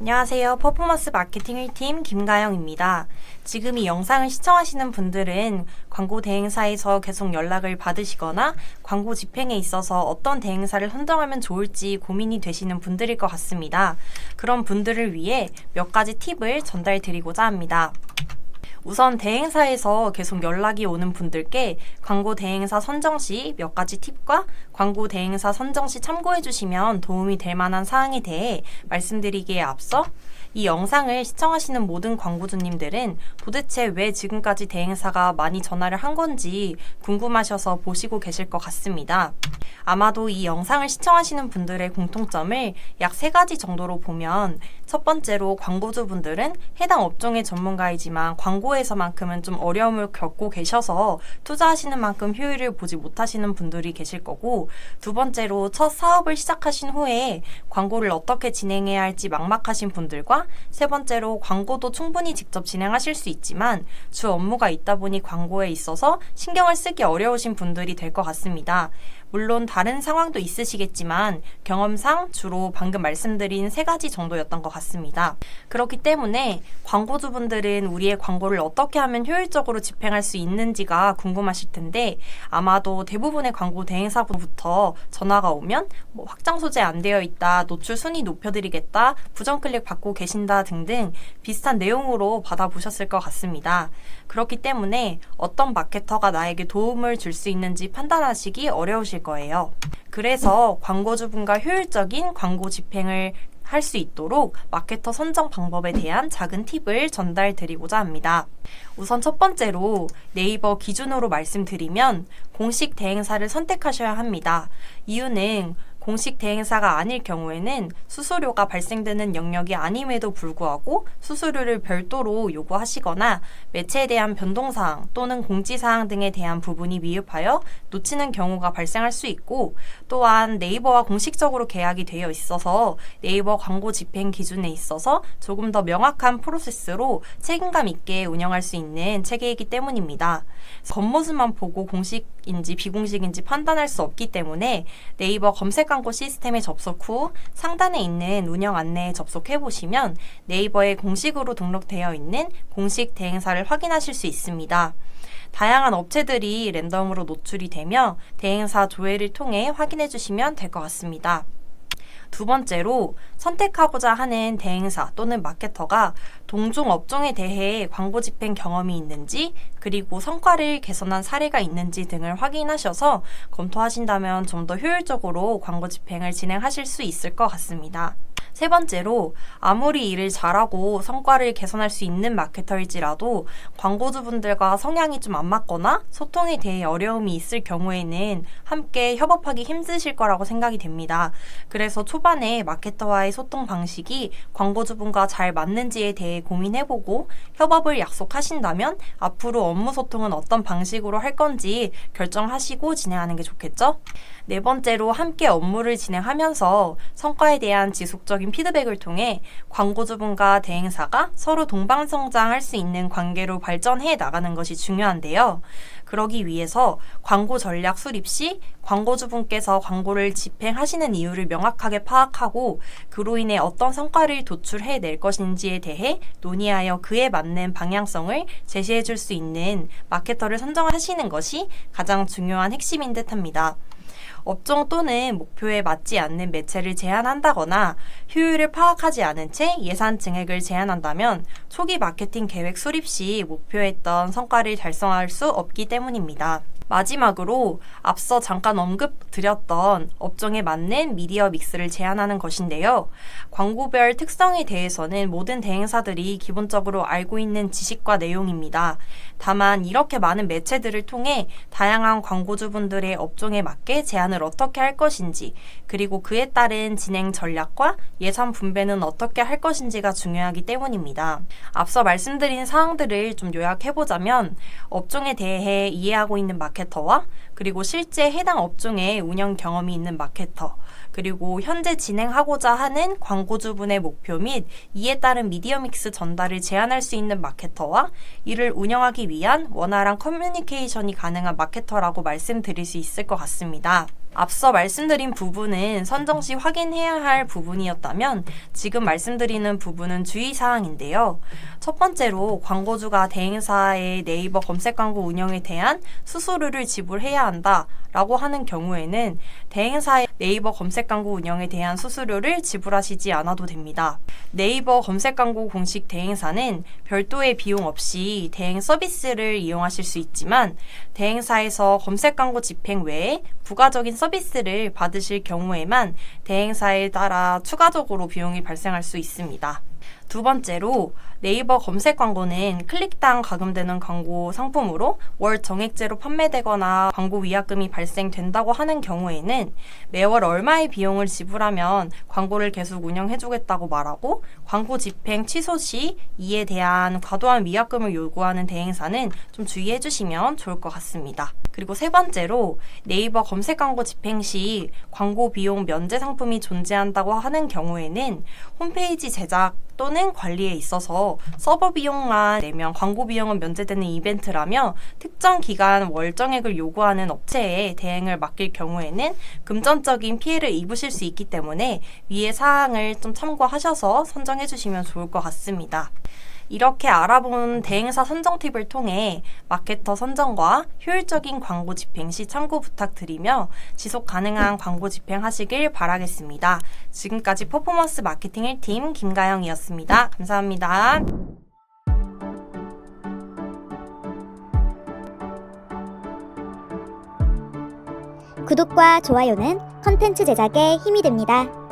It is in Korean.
안녕하세요. 퍼포먼스 마케팅 1팀 김가영입니다. 지금 이 영상을 시청하시는 분들은 광고 대행사에서 계속 연락을 받으시거나 광고 집행에 있어서 어떤 대행사를 선정하면 좋을지 고민이 되시는 분들일 것 같습니다. 그런 분들을 위해 몇 가지 팁을 전달드리고자 합니다. 우선 대행사에서 계속 연락이 오는 분들께 광고 대행사 선정 시 몇 가지 팁과 광고 대행사 선정 시 참고해 주시면 도움이 될 만한 사항에 대해 말씀드리기에 앞서 이 영상을 시청하시는 모든 광고주님들은 도대체 왜 지금까지 대행사가 많이 전화를 한 건지 궁금하셔서 보시고 계실 것 같습니다. 아마도 이 영상을 시청하시는 분들의 공통점을 약 3가지 정도로 보면 첫 번째로 광고주분들은 해당 업종의 전문가이지만 광고에서만큼은 좀 어려움을 겪고 계셔서 투자하시는 만큼 효율을 보지 못하시는 분들이 계실 거고, 두 번째로 첫 사업을 시작하신 후에 광고를 어떻게 진행해야 할지 막막하신 분들과, 세 번째로 광고도 충분히 직접 진행하실 수 있지만 주 업무가 있다 보니 광고에 있어서 신경을 쓰기 어려우신 분들이 될 것 같습니다. 물론 다른 상황도 있으시겠지만 경험상 주로 방금 말씀드린 3가지 정도였던 것 같습니다. 그렇기 때문에 광고주분들은 우리의 광고를 어떻게 하면 효율적으로 집행할 수 있는지가 궁금하실 텐데, 아마도 대부분의 광고 대행사부터 전화가 오면 확장 소재 안 되어 있다, 노출 순위 높여드리겠다, 부정 클릭 받고 계신다 등등 비슷한 내용으로 받아보셨을 것 같습니다. 그렇기 때문에 어떤 마케터가 나에게 도움을 줄 수 있는지 판단하시기 어려우실 거예요. 그래서 광고주분과 효율적인 광고 집행을 할 수 있도록 마케터 선정 방법에 대한 작은 팁을 전달드리고자 합니다. 우선 첫 번째로 네이버 기준으로 말씀드리면 공식 대행사를 선택하셔야 합니다. 이유는 공식 대행사가 아닐 경우에는 수수료가 발생되는 영역이 아님에도 불구하고 수수료를 별도로 요구하시거나 매체에 대한 변동사항 또는 공지사항 등에 대한 부분이 미흡하여 놓치는 경우가 발생할 수 있고, 또한 네이버와 공식적으로 계약이 되어 있어서 네이버 광고 집행 기준에 있어서 조금 더 명확한 프로세스로 책임감 있게 운영할 수 있는 체계이기 때문입니다. 겉모습만 보고 공식인지 비공식인지 판단할 수 없기 때문에 네이버 검색 광고 시스템에 접속 후 상단에 있는 운영 안내에 접속해 보시면 네이버에 공식으로 등록되어 있는 공식 대행사를 확인하실 수 있습니다. 다양한 업체들이 랜덤으로 노출이 되며 대행사 조회를 통해 확인해 주시면 될 것 같습니다. 두 번째로 선택하고자 하는 대행사 또는 마케터가 동종 업종에 대해 광고 집행 경험이 있는지, 그리고 성과를 개선한 사례가 있는지 등을 확인하셔서 검토하신다면 좀 더 효율적으로 광고 집행을 진행하실 수 있을 것 같습니다. 세 번째로 아무리 일을 잘하고 성과를 개선할 수 있는 마케터일지라도 광고주분들과 성향이 좀 안 맞거나 소통에 대해 어려움이 있을 경우에는 함께 협업하기 힘드실 거라고 생각이 됩니다. 그래서 초반에 마케터와의 소통 방식이 광고주분과 잘 맞는지에 대해 고민해보고 협업을 약속하신다면 앞으로 업무 소통은 어떤 방식으로 할 건지 결정하시고 진행하는 게 좋겠죠? 네 번째로 함께 업무를 진행하면서 성과에 대한 지속적인 피드백을 통해 광고주분과 대행사가 서로 동방성장할 수 있는 관계로 발전해 나가는 것이 중요한데요. 그러기 위해서 광고 전략 수립 시 광고주분께서 광고를 집행하시는 이유를 명확하게 파악하고 그로 인해 어떤 성과를 도출해 낼 것인지에 대해 논의하여 그에 맞는 방향성을 제시해 줄 수 있는 마케터를 선정하시는 것이 가장 중요한 핵심인 듯합니다. 업종 또는 목표에 맞지 않는 매체를 제한한다거나 효율을 파악하지 않은 채 예산 증액을 제한한다면 초기 마케팅 계획 수립 시 목표했던 성과를 달성할 수 없기 때문입니다. 마지막으로 앞서 잠깐 언급드렸던 업종에 맞는 미디어 믹스를 제안하는 것인데요. 광고별 특성에 대해서는 모든 대행사들이 기본적으로 알고 있는 지식과 내용입니다. 다만 이렇게 많은 매체들을 통해 다양한 광고주분들의 업종에 맞게 제안을 어떻게 할 것인지, 그리고 그에 따른 진행 전략과 예산 분배는 어떻게 할 것인지가 중요하기 때문입니다. 앞서 말씀드린 사항들을 좀 요약해보자면 업종에 대해 이해하고 있는 마케터와 그리고 실제 해당 업종에 운영 경험이 있는 마케터, 그리고 현재 진행하고자 하는 광고주분의 목표 및 이에 따른 미디어 믹스 전달을 제안할 수 있는 마케터와 이를 운영하기 위한 원활한 커뮤니케이션이 가능한 마케터라고 말씀드릴 수 있을 것 같습니다. 앞서 말씀드린 부분은 선정 시 확인해야 할 부분이었다면 지금 말씀드리는 부분은 주의사항인데요. 첫 번째로 광고주가 대행사의 네이버 검색 광고 운영에 대한 수수료를 지불해야 한다 라고 하는 경우에는 대행사의 네이버 검색 광고 운영에 대한 수수료를 지불하시지 않아도 됩니다. 네이버 검색 광고 공식 대행사는 별도의 비용 없이 대행 서비스를 이용하실 수 있지만 대행사에서 검색 광고 집행 외에 부가적인 서비스를 받으실 경우에만 대행사에 따라 추가적으로 비용이 발생할 수 있습니다. 두 번째로 네이버 검색 광고는 클릭당 가금되는 광고 상품으로 월 정액제로 판매되거나 광고 위약금이 발생된다고 하는 경우에는 매월 얼마의 비용을 지불하면 광고를 계속 운영해주겠다고 말하고 광고 집행 취소 시 이에 대한 과도한 위약금을 요구하는 대행사는 좀 주의해 주시면 좋을 것 같습니다. 그리고 세 번째로 네이버 검색 광고 집행 시 광고 비용 면제 상품이 존재한다고 하는 경우에는 홈페이지 제작 또는 관리에 있어서 서버 비용만 내면 광고 비용은 면제되는 이벤트라며 특정 기간 월정액을 요구하는 업체에 대행을 맡길 경우에는 금전적인 피해를 입으실 수 있기 때문에 위의 사항을 좀 참고하셔서 선정해 주시면 좋을 것 같습니다. 이렇게 알아본 대행사 선정 팁을 통해 마케터 선정과 효율적인 광고 집행 시 참고 부탁드리며 지속 가능한 광고 집행하시길 바라겠습니다. 지금까지 퍼포먼스 마케팅 1팀 김가영이었습니다. 감사합니다. 구독과 좋아요는 컨텐츠 제작에 힘이 됩니다.